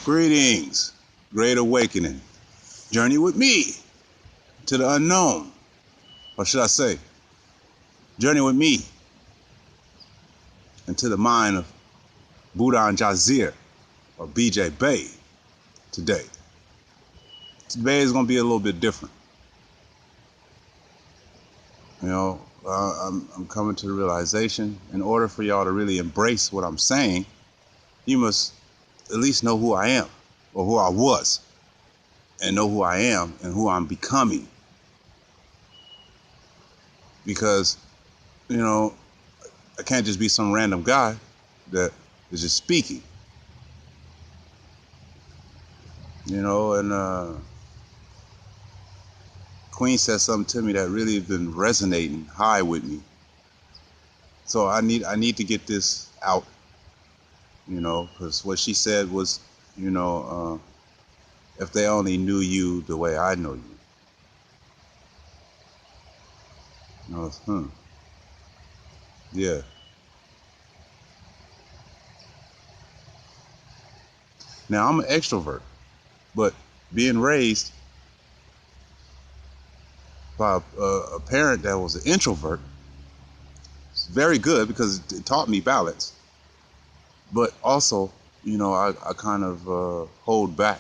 Greetings, Great Awakening. Journey with me to the unknown. Or should I say, journey with me into the mind of Budan Jahzir, or BJ Bay, today. Today is going to be a little bit different. You know, I'm coming to the realization, in order for y'all to really embrace what I'm saying, you must at least know who I am, or who I was, and know who I am and who I'm becoming. Because, you know, I can't just be some random guy that is just speaking. You know, and Queen said something to me that really has been resonating high with me. So I need to get this out, you know, because what she said was, you know, if they only knew you the way I know you. You know, yeah. Now, I'm an extrovert, but being raised by a parent that was an introvert, it's very good because it taught me balance. But also, you know, I kind of hold back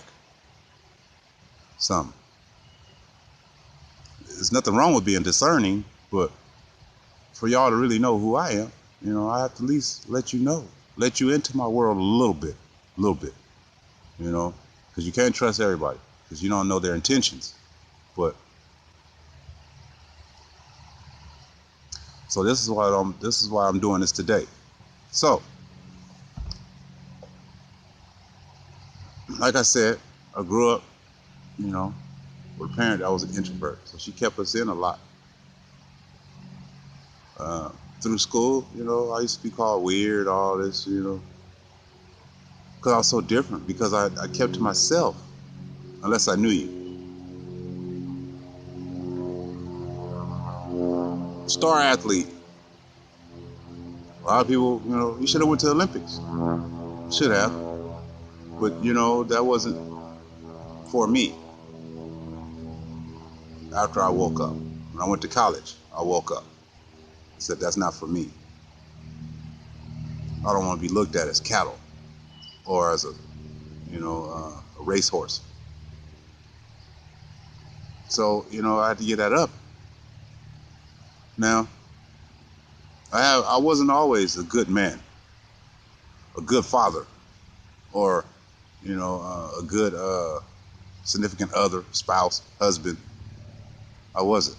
some. There's nothing wrong with being discerning, but for y'all to really know who I am, you know, I have to at least let you know, let you into my world a little bit, you know, because you can't trust everybody because you don't know their intentions. But so this is why I'm doing this today. So, like I said, I grew up, you know, with a parent that was an introvert, so she kept us in a lot. Through school, you know, I used to be called weird, all this, you know, because I was so different, because I kept to myself, unless I knew you. Star athlete. A lot of people, you know, you should have went to the Olympics. Should have. But, you know, that wasn't for me. After I woke up. When I went to college, I woke up. I said, that's not for me. I don't want to be looked at as cattle or as a, you know, a racehorse. So, you know, I had to get that up. Now, I wasn't always a good man, a good father, or, you know, a good significant other, spouse, husband. I wasn't.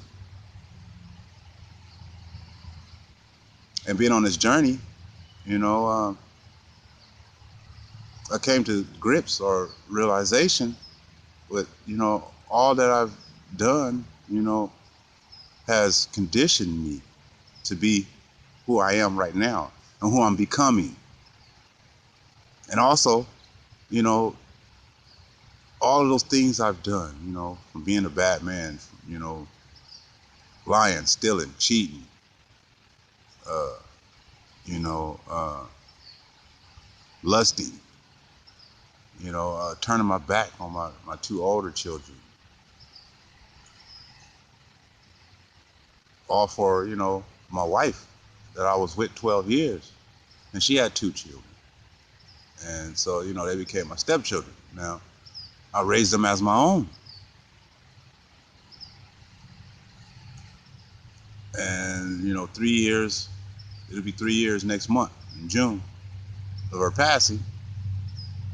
And being on this journey, you know, I came to grips or realization with, you know, all that I've done, you know, has conditioned me to be who I am right now and who I'm becoming. And also, you know, all of those things I've done, you know, from being a bad man, you know, lying, stealing, cheating, you know, lusting, you know, turning my back on my two older children. All for, you know, my wife that I was with 12 years. And she had two children. And so, you know, they became my stepchildren. Now, I raised them as my own. And, you know, 3 years, it'll be 3 years next month in June of her passing,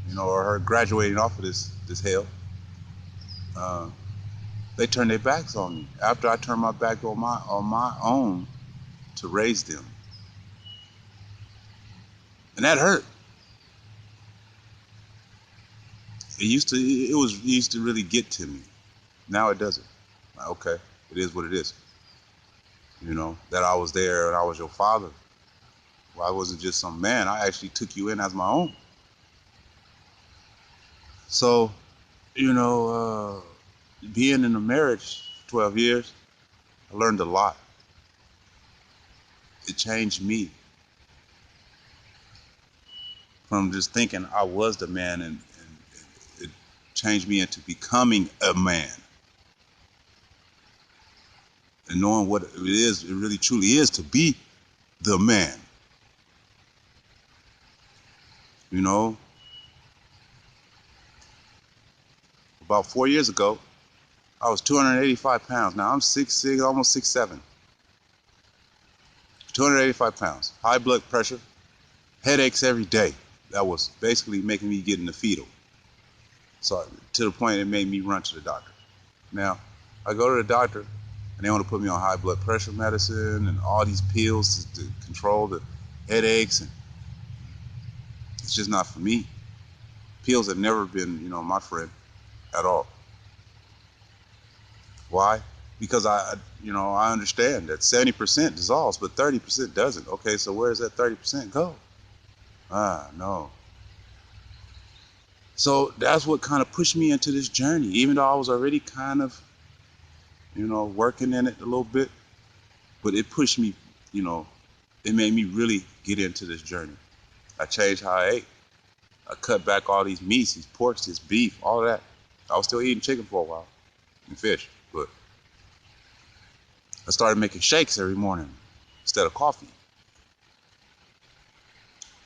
you know, or her graduating off of this hell. They turned their backs on me after I turned my back on my own to raise them. And that hurt. It used to really get to me. Now it doesn't. Okay, it is what it is. You know, that I was there and I was your father. Well, I wasn't just some man. I actually took you in as my own. So, you know, being in a marriage for 12 years, I learned a lot. It changed me from just thinking I was the man and changed me into becoming a man and knowing what it is, it really truly is to be the man. You know, about 4 years ago, I was 285 pounds. Now I'm 6'6", almost 6'7". 285 pounds, high blood pressure, headaches every day. That was basically making me get in the fetal. So to the point it made me run to the doctor. Now, I go to the doctor and they want to put me on high blood pressure medicine and all these pills to control the headaches, and it's just not for me. Pills have never been, my friend at all. Why? Because I understand that 70% dissolves, but 30% doesn't. Okay, so where does that 30% go? No. So that's what kind of pushed me into this journey, even though I was already kind of, working in it a little bit, but it pushed me, it made me really get into this journey. I changed how I ate. I cut back all these meats, these porks, this beef, all of that. I was still eating chicken for a while and fish, but I started making shakes every morning instead of coffee,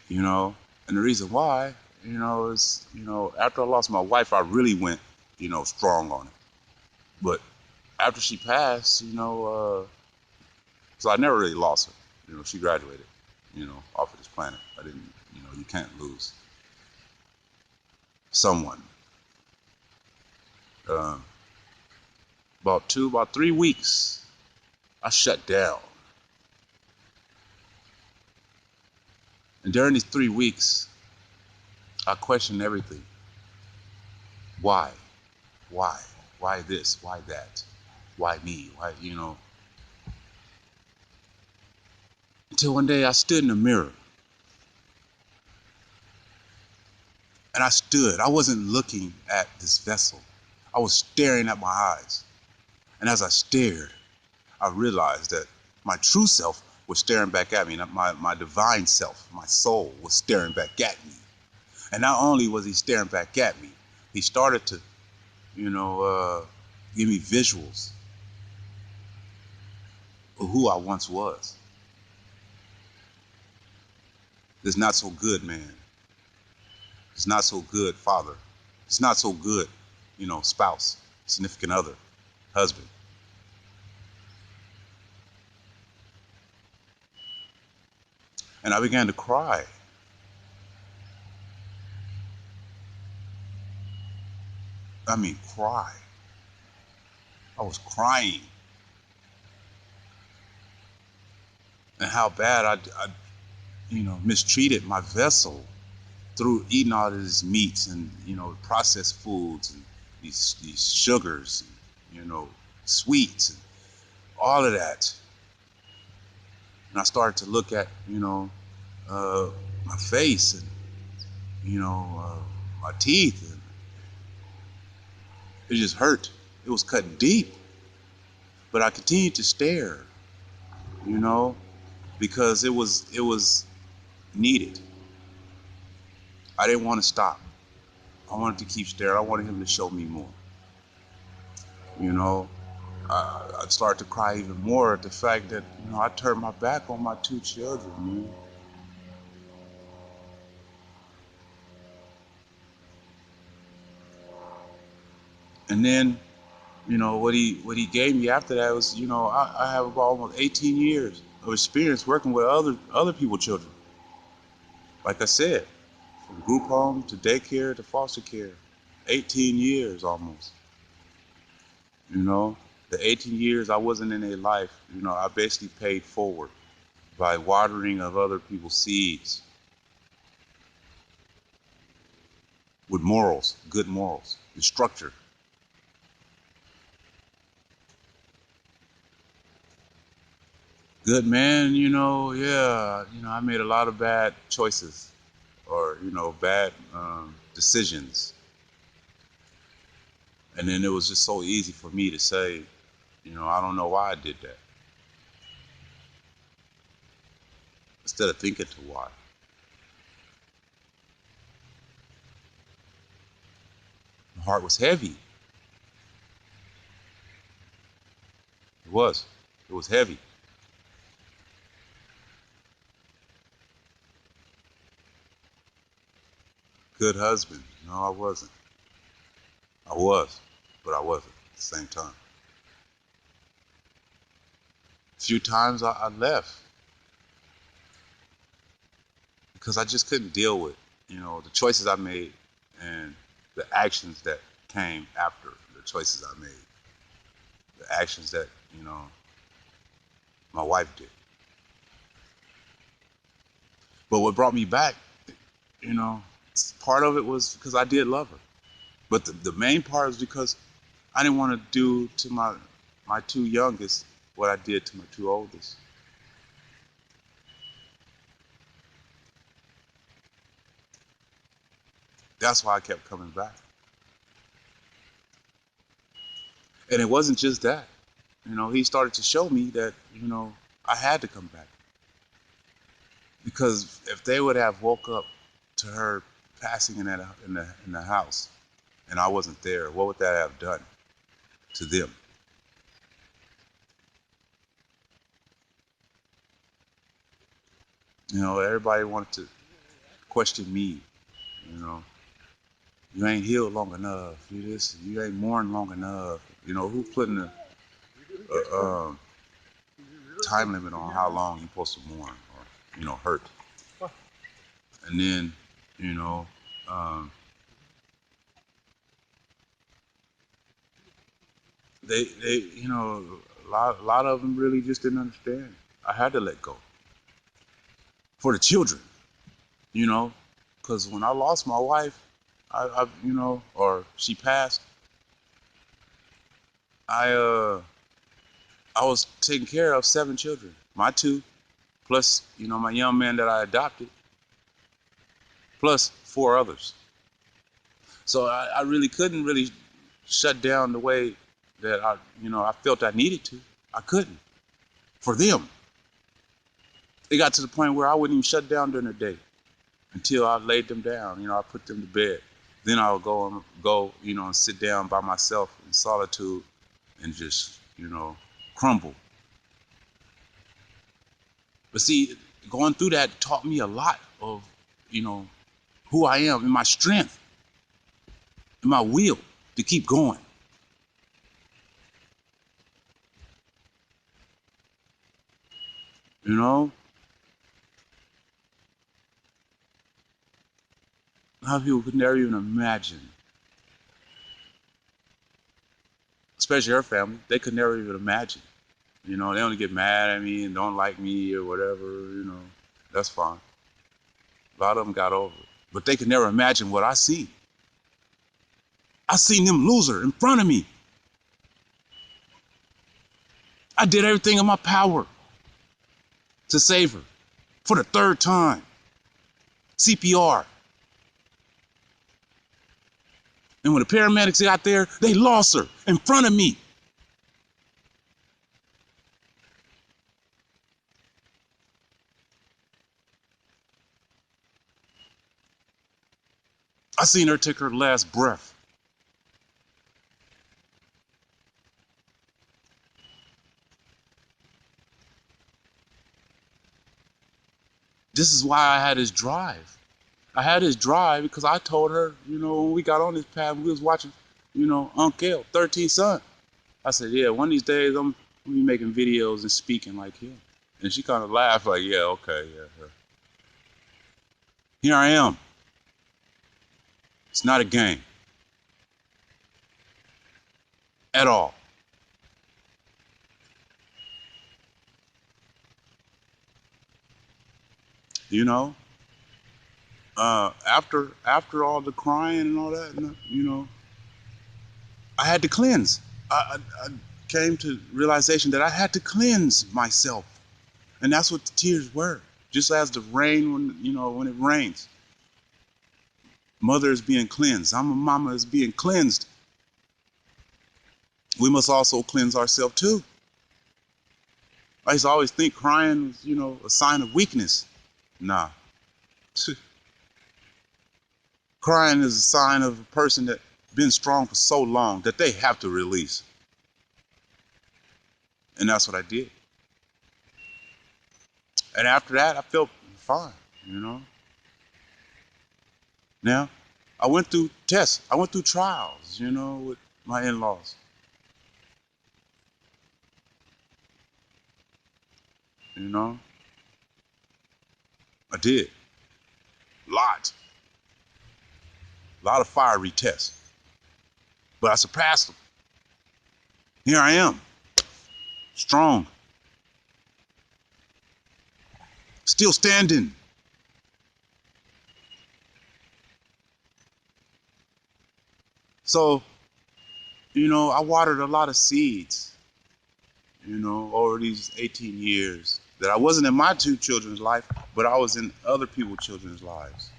and the reason why, is, after I lost my wife, I really went, strong on it. But after she passed, so I never really lost her. She graduated, off of this planet. I didn't, you can't lose someone. Um, about 3 weeks, I shut down. And during these 3 weeks, I questioned everything. Why? Why? Why this? Why that? Why me? Why, Until one day I stood in the mirror. And I stood. I wasn't looking at this vessel. I was staring at my eyes. And as I stared, I realized that my true self was staring back at me. My divine self, my soul, was staring back at me. And not only was he staring back at me, he started to, give me visuals of who I once was. This not so good man. It's not so good father. It's not so good, spouse, significant other, husband. And I began to cry. I mean, cry. I was crying. And how bad I mistreated my vessel through eating all of these meats and, processed foods and these sugars, and, sweets and all of that. And I started to look at, my face and, my teeth. And it just hurt. It was cut deep. But I continued to stare, because it was needed. I didn't want to stop. I wanted to keep staring. I wanted him to show me more. I started to cry even more at the fact that, I turned my back on my two children, man. And then, what he gave me after that was, I have about almost 18 years of experience working with other people's children. Like I said, from group home to daycare to foster care, 18 years almost. The 18 years I wasn't in their life, I basically paid forward by watering of other people's seeds with morals, good morals, and structure. Good man, yeah, I made a lot of bad choices or, bad decisions. And then it was just so easy for me to say, I don't know why I did that, instead of thinking to why. My heart was heavy. It was. It was heavy. Good husband. No, I wasn't. I was, but I wasn't at the same time. A few times I left because I just couldn't deal with, the choices I made and the actions that came after the choices I made. The actions that, my wife did. But what brought me back, you know, part of it was because I did love her. But the main part is because I didn't want to do to my two youngest what I did to my two oldest. That's why I kept coming back. And it wasn't just that. He started to show me that, I had to come back. Because if they would have woke up to her passing in the house and I wasn't there, what would that have done to them? Everybody wanted to question me. You know, you ain't healed long enough. You ain't mourned long enough. Who's putting a time limit on how long you're supposed to mourn or, hurt? And then, you know, um, a lot of them really just didn't understand. I had to let go for the children, because when I lost my wife, or she passed, I was taking care of 7 children, my 2, plus my young man that I adopted, plus 4 others. So I really couldn't really shut down the way that I felt I needed to. I couldn't for them. It got to the point where I wouldn't even shut down during the day until I laid them down. I put them to bed. Then I would go, and sit down by myself in solitude and just, crumble. But see, going through that taught me a lot of, who I am and my strength and my will to keep going. You know, a lot of people could never even imagine, especially her family, they could never even imagine. They only get mad at me and don't like me or whatever. That's fine. A lot of them got over it. But they could never imagine what I see. I seen them lose her in front of me. I did everything in my power to save her for the 3rd time. CPR. And when the paramedics got there, they lost her in front of me. I seen her take her last breath. This is why I had this drive. I had this drive because I told her, when we got on this path, we was watching, Uncle 13 Son. I said, yeah, one of these days I'm gonna be making videos and speaking like him. And she kind of laughed like, yeah, okay, yeah. Here I am. It's not a game at all. You know, after all the crying and all that, I had to cleanse. I came to realization that I had to cleanse myself, and that's what the tears were. Just as the rain, when it rains, mother is being cleansed. I'm a mama is being cleansed. We must also cleanse ourselves too. I used to always think crying was, a sign of weakness. Nah. Crying is a sign of a person that been strong for so long that they have to release. And that's what I did. And after that, I felt fine, you know. Now, I went through tests. I went through trials, you know, with my in-laws. You know, I did. Lot. A lot of fiery tests. But I surpassed them. Here I am. Strong. Still standing. So, you know, I watered a lot of seeds, you know, over these 18 years that I wasn't in my two children's life, but I was in other people's children's lives.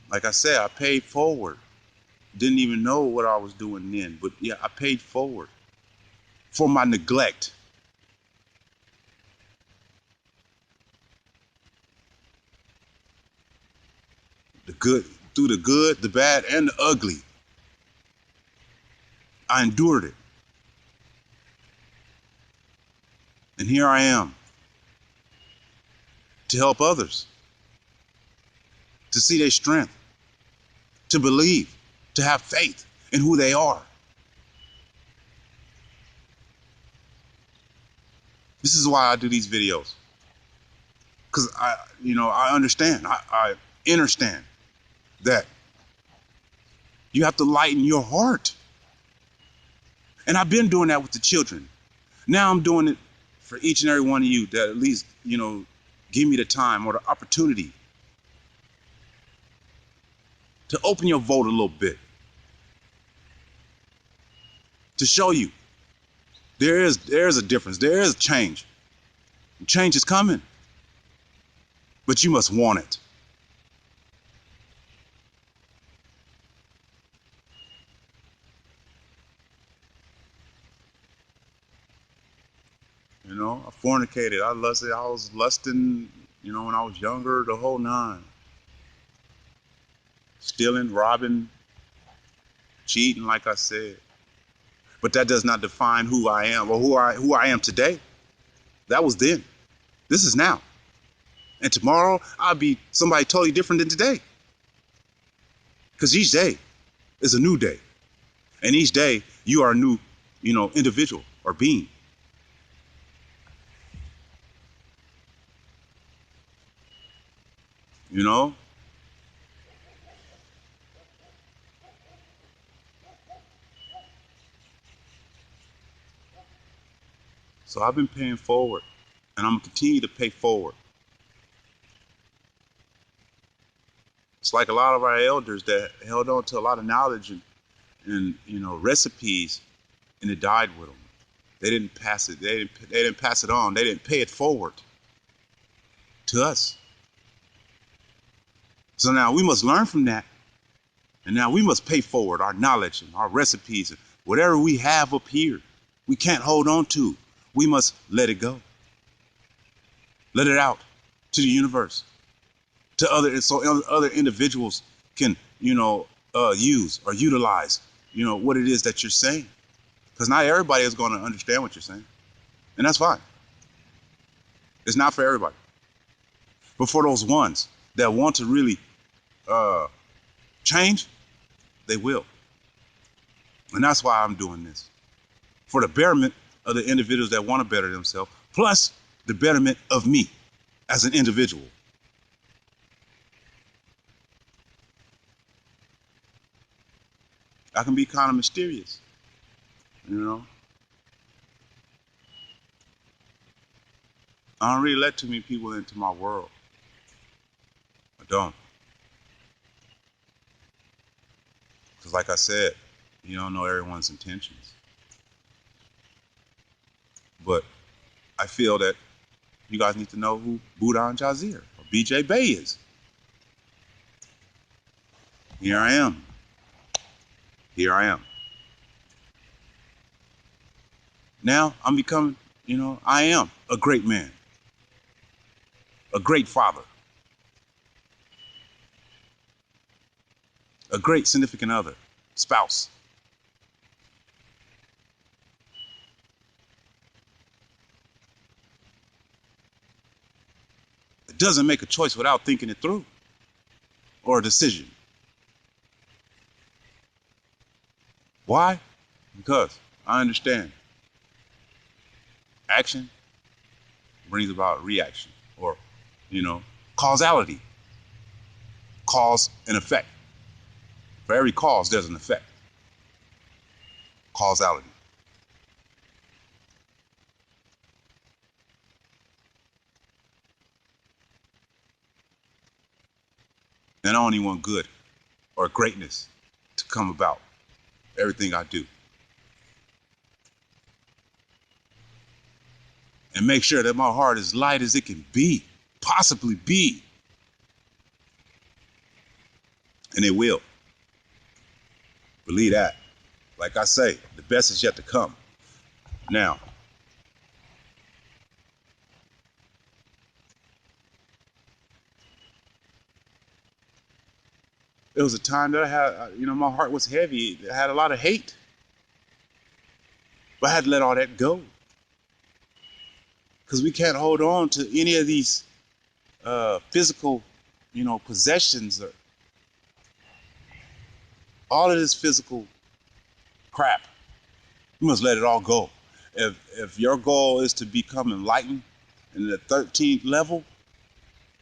Like I said, I paid forward. Didn't even know what I was doing then, but yeah, I paid forward for my neglect. The good, through the good, the bad, and the ugly. I endured it. And here I am to help others, to see their strength, to believe, to have faith in who they are. This is why I do these videos. Because I understand, I understand that you have to lighten your heart. And I've been doing that with the children. Now I'm doing it for each and every one of you that at least, you know, give me the time or the opportunity to open your vote a little bit. To show you there is a difference. There is change. Change is coming. But you must want it. You know, I fornicated. I lusted. I was lusting, you know, when I was younger, the whole nine. Stealing, robbing, cheating, like I said. But that does not define who I am or who I am today. That was then. This is now. And tomorrow I'll be somebody totally different than today. Because each day is a new day. And each day you are a new, you know, individual or being. You know? So I've been paying forward. And I'm going to continue to pay forward. It's like a lot of our elders that held on to a lot of knowledge and you know, recipes, and it died with them. They didn't pass it. They didn't pass it on. They didn't pay it forward to us. So now we must learn from that. And now we must pay forward our knowledge and our recipes and whatever we have up here. We can't hold on to. We must let it go. Let it out to the universe, to other individuals can, you know, use or utilize, you know, what it is that you're saying. Because not everybody is going to understand what you're saying. And that's fine. It's not for everybody. But for those ones that want to really change, they will. And that's why I'm doing this. For the betterment of the individuals that want to better themselves, plus the betterment of me as an individual. I can be kind of mysterious, you know. I don't really let too many people into my world. I don't. Because like I said, you don't know everyone's intentions. But I feel that you guys need to know who Budan Jahzir or BJ Bay is. Here I am. Here I am. Now I'm becoming, you know, I am a great man, a great father, a great significant other. spouse. It doesn't make a choice without thinking it through or a decision. Why? Because I understand action brings about reaction, or, causality, cause and effect. For every cause, there's an effect. Causality. And I only want good or greatness to come about everything I do. And make sure that my heart is light as it can be, possibly be. And it will. Believe that. Like I say, the best is yet to come. Now, it was a time that I had, my heart was heavy. I had a lot of hate. But I had to let all that go. Because we can't hold on to any of these physical, possessions, or all of this physical crap. You must let it all go. If your goal is to become enlightened in the 13th level,